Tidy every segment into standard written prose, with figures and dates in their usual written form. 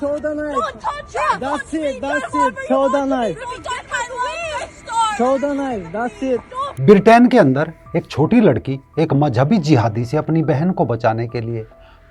Show the knife. Don't touch it. That's Touch it, me. that's You're it. Show the knife. You touch my leg. Show the knife. That's it. Britain के अंदर एक छोटी लड़की एक मजहबी जिहादी से अपनी बहन को बचाने के लिए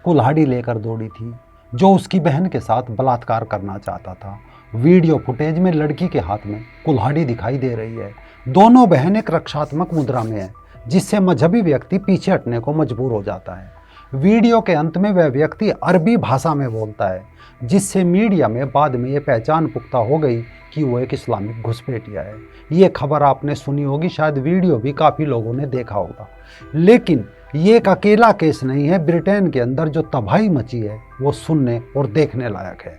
कुल्हाड़ी लेकर दौड़ी थी, जो उसकी बहन के साथ बलात्कार करना चाहता था। वीडियो फुटेज में लड़की के हाथ में कुल्हाड़ी दिखाई दे रही है। दोनों बहन एक रक्षात्मक मुद्रा में है, जिससे मजहबी व्यक्ति पीछे हटने को मजबूर हो जाता है। वीडियो के अंत में वह व्यक्ति अरबी भाषा में बोलता है, जिससे मीडिया में बाद में ये पहचान पुख्ता हो गई कि वो एक इस्लामिक घुसपैठिया है। ये खबर आपने सुनी होगी, शायद वीडियो भी काफ़ी लोगों ने देखा होगा। लेकिन ये एक अकेला केस नहीं है। ब्रिटेन के अंदर जो तबाही मची है वो सुनने और देखने लायक है।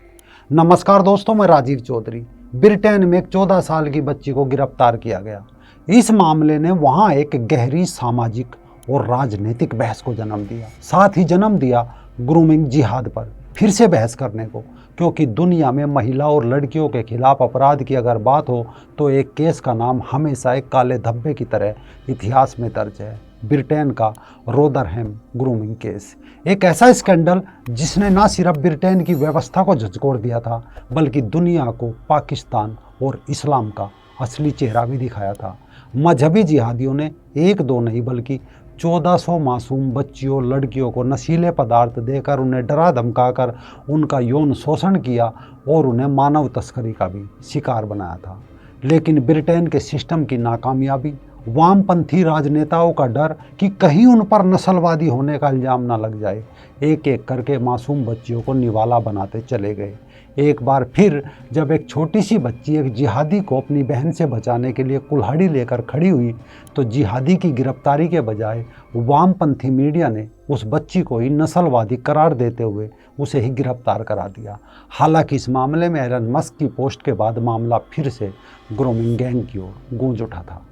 नमस्कार दोस्तों, मैं राजीव चौधरी। ब्रिटेन में एक 14 साल की बच्ची को गिरफ्तार किया गया। इस मामले ने वहाँ एक गहरी सामाजिक और राजनीतिक बहस को जन्म दिया, साथ ही जन्म दिया ग्रूमिंग जिहाद पर फिर से बहस करने को, क्योंकि दुनिया में महिला और लड़कियों के खिलाफ अपराध की अगर बात हो तो एक केस का नाम हमेशा एक काले धब्बे की तरह इतिहास में दर्ज है। ब्रिटेन का रोदरहैम ग्रूमिंग केस, एक ऐसा स्कैंडल जिसने न सिर्फ ब्रिटेन की व्यवस्था को झकझोर दिया था, बल्कि दुनिया को पाकिस्तान और इस्लाम का असली चेहरा भी दिखाया था। मजहबी जिहादियों ने एक दो नहीं बल्कि 1400 मासूम बच्चियों लड़कियों को नशीले पदार्थ देकर उन्हें डरा धमकाकर उनका यौन शोषण किया और उन्हें मानव तस्करी का भी शिकार बनाया था। लेकिन ब्रिटेन के सिस्टम की नाकामयाबी, वामपंथी राजनेताओं का डर कि कहीं उन पर नस्लवादी होने का इल्ज़ाम न लग जाए, एक एक करके मासूम बच्चियों को निवाला बनाते चले गए। एक बार फिर जब एक छोटी सी बच्ची एक जिहादी को अपनी बहन से बचाने के लिए कुल्हाड़ी लेकर खड़ी हुई, तो जिहादी की गिरफ्तारी के बजाय वामपंथी मीडिया ने उस बच्ची को ही नस्लवादी करार देते हुए उसे ही गिरफ्तार करा दिया। हालांकि इस मामले में एलन मस्क की पोस्ट के बाद मामला फिर से ग्रूमिंग गैंग की ओर गूंज उठा था।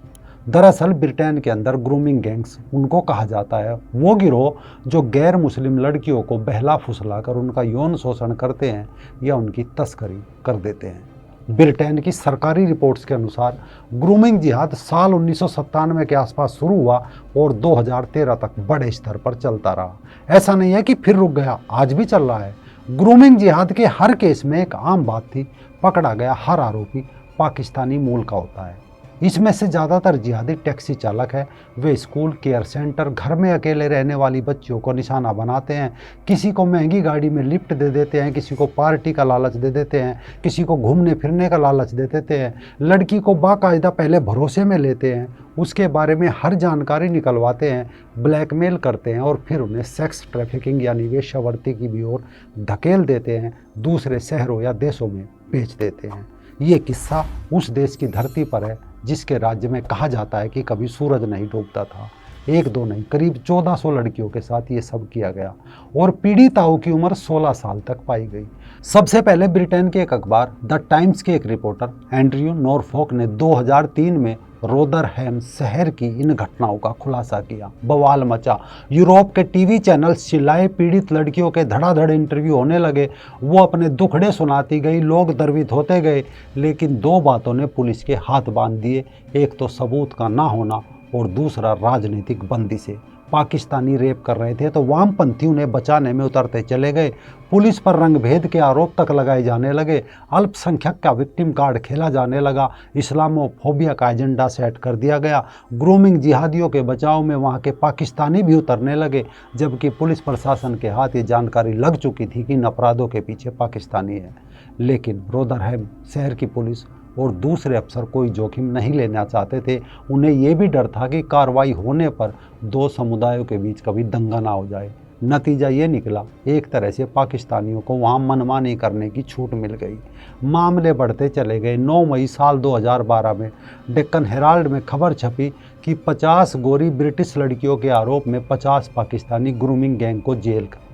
दरअसल ब्रिटेन के अंदर ग्रूमिंग गैंग्स उनको कहा जाता है, वो गिरोह जो गैर मुस्लिम लड़कियों को बहला फुसलाकर उनका यौन शोषण करते हैं या उनकी तस्करी कर देते हैं। ब्रिटेन की सरकारी रिपोर्ट्स के अनुसार ग्रूमिंग जिहाद साल 1997 के आसपास शुरू हुआ और 2013 तक बड़े स्तर पर चलता रहा। ऐसा नहीं है कि फिर रुक गया, आज भी चल रहा है। ग्रूमिंग जिहाद के हर केस में एक आम बात थी, पकड़ा गया हर आरोपी पाकिस्तानी मूल का होता है। इसमें से ज़्यादातर जिहादी टैक्सी चालक है। वे स्कूल, केयर सेंटर, घर में अकेले रहने वाली बच्चियों को निशाना बनाते हैं। किसी को महंगी गाड़ी में लिफ्ट दे देते हैं, किसी को पार्टी का लालच दे देते हैं, किसी को घूमने फिरने का लालच दे देते हैं। लड़की को बाकायदा पहले भरोसे में लेते हैं, उसके बारे में हर जानकारी निकलवाते हैं, ब्लैकमेल करते हैं और फिर उन्हें सेक्स ट्रैफिकिंग यानी वेश्यावृत्ति की भी ओर धकेल देते हैं, दूसरे शहरों या देशों में बेच देते हैं। ये किस्सा उस देश की धरती पर है जिसके राज्य में कहा जाता है कि कभी सूरज नहीं डूबता था। एक दो नहीं, करीब 1400 लड़कियों के साथ ये सब किया गया और पीड़िताओं की उम्र 16 साल तक पाई गई। सबसे पहले ब्रिटेन के एक अखबार द टाइम्स के एक रिपोर्टर एंड्रयू नॉरफॉक ने 2003 में रोदरहैम शहर की इन घटनाओं का खुलासा किया। बवाल मचा, यूरोप के टीवी चैनल्स चिल्लाए, पीड़ित लड़कियों के धड़ाधड़ इंटरव्यू होने लगे, वो अपने दुखड़े सुनाती गई, लोग द्रवित होते गए। लेकिन दो बातों ने पुलिस के हाथ बांध दिए, एक तो सबूत का ना होना और दूसरा राजनीतिक बंदी से। पाकिस्तानी रेप कर रहे थे तो वामपंथी उन्हें बचाने में उतरते चले गए। पुलिस पर रंगभेद के आरोप तक लगाए जाने लगे। अल्पसंख्यक का विक्टिम कार्ड खेला जाने लगा। इस्लामोफोबिया का एजेंडा सेट कर दिया गया। ग्रूमिंग जिहादियों के बचाव में वहाँ के पाकिस्तानी भी उतरने लगे, जबकि पुलिस प्रशासन के हाथ ये जानकारी लग चुकी थी कि इन अपराधों के पीछे पाकिस्तानी है। लेकिन रोदरहैम शहर की पुलिस और दूसरे अफसर कोई जोखिम नहीं लेना चाहते थे। उन्हें ये भी डर था कि कार्रवाई होने पर दो समुदायों के बीच कभी दंगा ना हो जाए। नतीजा ये निकला, एक तरह से पाकिस्तानियों को वहाँ मनमानी करने की छूट मिल गई। मामले बढ़ते चले गए। 9 मई साल 2012 में डेक्कन हेराल्ड में खबर छपी कि 50 गोरी ब्रिटिश लड़कियों के आरोप में 50 पाकिस्तानी ग्रूमिंग गैंग को जेल कर।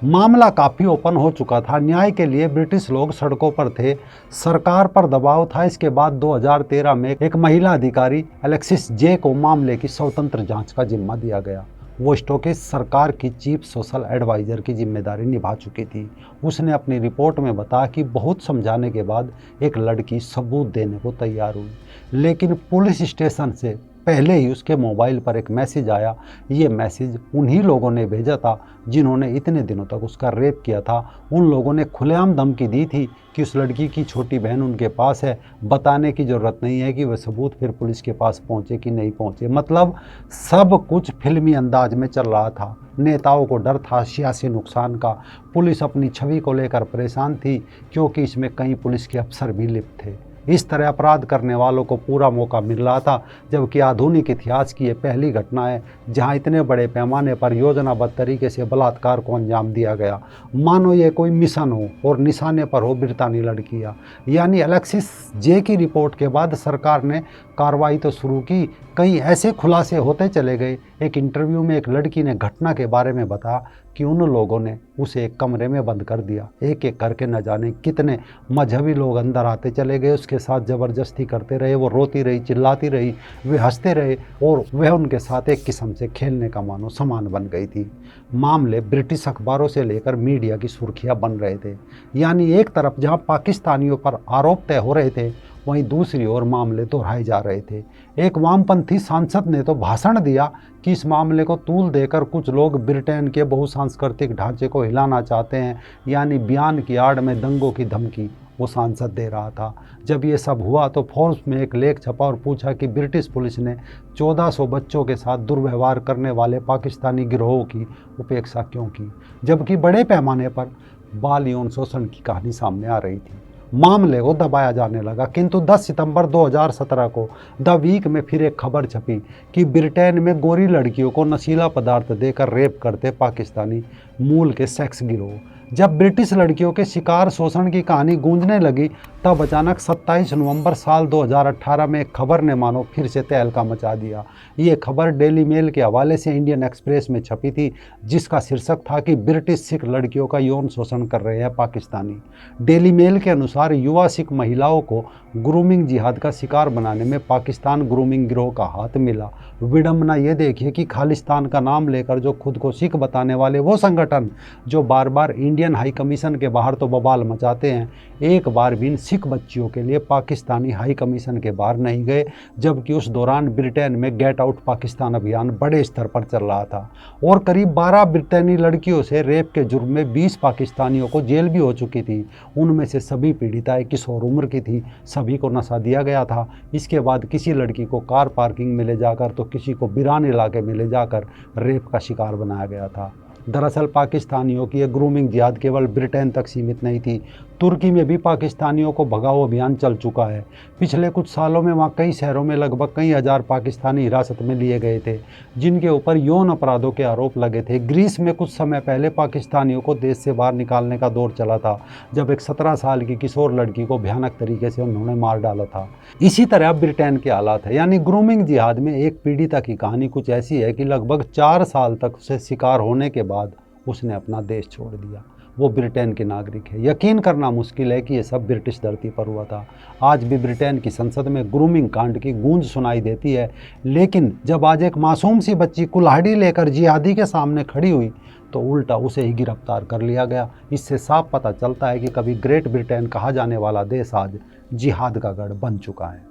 मामला काफ़ी ओपन हो चुका था। न्याय के लिए ब्रिटिश लोग सड़कों पर थे, सरकार पर दबाव था। इसके बाद 2013 में एक महिला अधिकारी एलेक्सिस जे को मामले की स्वतंत्र जांच का जिम्मा दिया गया। वो स्टोकेस सरकार की चीफ सोशल एडवाइज़र की जिम्मेदारी निभा चुकी थी। उसने अपनी रिपोर्ट में बताया कि बहुत समझाने के बाद एक लड़की सबूत देने को तैयार हुई, लेकिन पुलिस स्टेशन से पहले ही उसके मोबाइल पर एक मैसेज आया। ये मैसेज उन्हीं लोगों ने भेजा था जिन्होंने इतने दिनों तक उसका रेप किया था। उन लोगों ने खुलेआम धमकी दी थी कि उस लड़की की छोटी बहन उनके पास है, बताने की ज़रूरत नहीं है कि वह सबूत फिर पुलिस के पास पहुँचे कि नहीं पहुँचे। मतलब सब कुछ फिल्मी अंदाज में चल रहा था। नेताओं को डर था सियासी नुकसान का, पुलिस अपनी छवि को लेकर परेशान थी क्योंकि इसमें कई पुलिस के अफसर भी लिप्त थे। इस तरह अपराध करने वालों को पूरा मौका मिल रहा था, जबकि आधुनिक इतिहास की ये पहली घटना है जहां इतने बड़े पैमाने पर योजनाबद्ध तरीके से बलात्कार को अंजाम दिया गया, मानो ये कोई मिशन हो और निशाने पर हो ब्रिटानी लड़कियां। यानी अलेक्सिस जे की रिपोर्ट के बाद सरकार ने कार्रवाई तो शुरू की, कई ऐसे खुलासे होते चले गए। एक इंटरव्यू में एक लड़की ने घटना के बारे में बताया कि उन लोगों ने उसे एक कमरे में बंद कर दिया, एक एक करके न जाने कितने मजहबी लोग अंदर आते चले गए, उसके साथ ज़बरदस्ती करते रहे। वो रोती रही, चिल्लाती रही, वे हंसते रहे और वह उनके साथ एक किस्म से खेलने का मानो सामान बन गई थी। मामले ब्रिटिश अखबारों से लेकर मीडिया की सुर्खियां बन रहे थे। यानी एक तरफ जहां पाकिस्तानियों पर आरोप तय हो रहे थे, वहीं दूसरी ओर मामले दोहराए जा रहे थे। एक वामपंथी सांसद ने तो भाषण दिया कि इस मामले को तूल देकर कुछ लोग ब्रिटेन के बहुसांस्कृतिक ढांचे को हिलाना चाहते हैं। यानी बयान की आड़ में दंगों की धमकी वो सांसद दे रहा था। जब ये सब हुआ तो फोर्ब्स में एक लेख छपा और पूछा कि ब्रिटिश पुलिस ने 1400 बच्चों के साथ दुर्व्यवहार करने वाले पाकिस्तानी गिरोहों की उपेक्षा क्यों की, जबकि बड़े पैमाने पर बाल यौन शोषण की कहानी सामने आ रही थी। मामले को दबाया जाने लगा, किंतु 10 सितंबर 2017 को द वीक में फिर एक खबर छपी कि ब्रिटेन में गोरी लड़कियों को नशीला पदार्थ देकर रेप करते पाकिस्तानी मूल के सेक्स गिरोह। जब ब्रिटिश लड़कियों के शिकार शोषण की कहानी गूंजने लगी, तब अचानक 27 नवंबर साल 2018 में एक खबर ने मानो फिर से तहलका मचा दिया। ये खबर डेली मेल के हवाले से इंडियन एक्सप्रेस में छपी थी, जिसका शीर्षक था कि ब्रिटिश सिख लड़कियों का यौन शोषण कर रहे हैं पाकिस्तानी। डेली मेल के अनुसार युवा सिख महिलाओं को ग्रूमिंग जिहाद का शिकार बनाने में पाकिस्तान ग्रूमिंग गिरोह का हाथ मिला। विडंबना ये देखिए कि खालिस्तान का नाम लेकर जो खुद को सिख बताने वाले वो संगठन जो बार बार इंडियन हाई कमीशन के बाहर तो बवाल मचाते हैं, एक बार भी इन सिख बच्चियों के लिए पाकिस्तानी हाई कमीशन के बाहर नहीं गए, जबकि उस दौरान ब्रिटेन में गेट आउट पाकिस्तान अभियान बड़े स्तर पर चल रहा था और करीब 12 ब्रिटेनी लड़कियों से रेप के जुर्म में 20 पाकिस्तानियों को जेल भी हो चुकी थी। उनमें से सभी पीड़िताएं किशोर उम्र की थी, सभी को नशा दिया गया था। इसके बाद किसी लड़की को कार पार्किंग में ले जाकर तो किसी को बिरान इलाके में ले जाकर रेप का शिकार बनाया गया था। दरअसल पाकिस्तानियों की यह ग्रूमिंग जिहाद केवल ब्रिटेन तक सीमित नहीं थी, तुर्की में भी पाकिस्तानियों को भगाओ अभियान चल चुका है। पिछले कुछ सालों में वहाँ कई शहरों में लगभग कई हजार पाकिस्तानी हिरासत में लिए गए थे, जिनके ऊपर यौन अपराधों के आरोप लगे थे। ग्रीस में कुछ समय पहले पाकिस्तानियों को देश से बाहर निकालने का दौर चला था, जब एक 17 साल की किशोर लड़की को भयानक तरीके से उन्होंने मार डाला था। इसी तरह ब्रिटेन के हालात है। यानी ग्रूमिंग जिहाद में एक पीड़िता की कहानी कुछ ऐसी है कि लगभग 4 साल तक उसे शिकार होने के बाद उसने अपना देश छोड़ दिया। वो ब्रिटेन के नागरिक है। यकीन करना मुश्किल है कि ये सब ब्रिटिश धरती पर हुआ था। आज भी ब्रिटेन की संसद में ग्रूमिंग कांड की गूंज सुनाई देती है, लेकिन जब आज एक मासूम सी बच्ची कुल्हाड़ी लेकर जिहादी के सामने खड़ी हुई तो उल्टा उसे ही गिरफ्तार कर लिया गया। इससे साफ पता चलता है कि कभी ग्रेट ब्रिटेन कहा जाने वाला देश आज जिहाद का गढ़ बन चुका है।